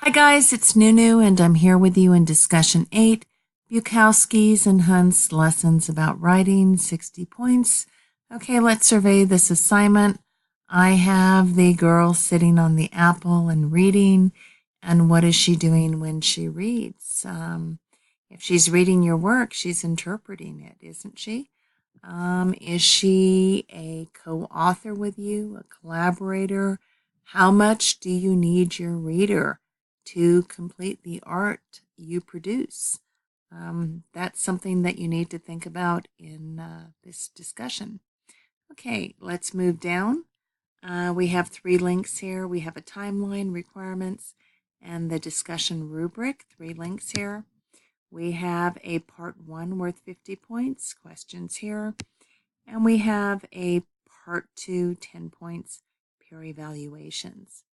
Hi guys, it's Nunu and I'm here with you in discussion 8, Bukowski's and Hunt's lessons about writing, 60 points. Okay, let's survey this assignment. I have the girl sitting on the apple and reading, and what is she doing when she reads? If she's reading your work, she's interpreting it, isn't she? Is she a co-author with you, a collaborator? How much do you need your reader to complete the art you produce? That's something that you need to think about in this discussion. Okay, let's move down. We have 3 links here. We have a timeline, requirements, and the discussion rubric, 3 links here. We have a part 1 worth 50 points, questions here. And we have a part 2, 10 points, peer evaluations.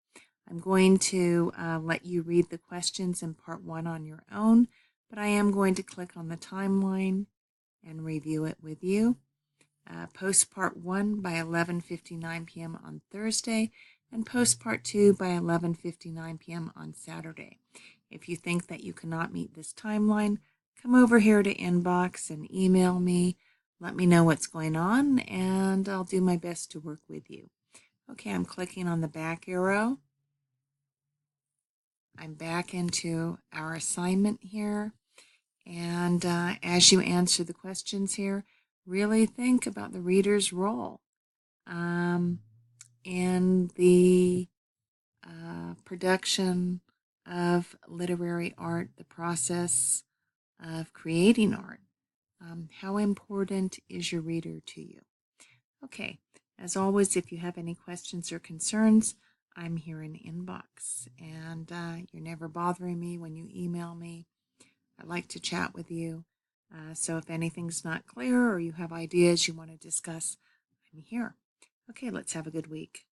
I'm going to let you read the questions in part 1 on your own, but I am going to click on the timeline and review it with you. Post part 1 by 11:59 p.m. on Thursday, and post part 2 by 11:59 p.m. on Saturday. If you think that you cannot meet this timeline, come over here to inbox and email me. Let me know what's going on, and I'll do my best to work with you. Okay, I'm clicking on the back arrow. I'm back into our assignment here. And as you answer the questions here, really think about the reader's role in the production of literary art, the process of creating art. How important is your reader to you? Okay, as always, if you have any questions or concerns, I'm here in inbox, and you're never bothering me when you email me. I like to chat with you. So if anything's not clear or you have ideas you want to discuss, I'm here. Okay, let's have a good week.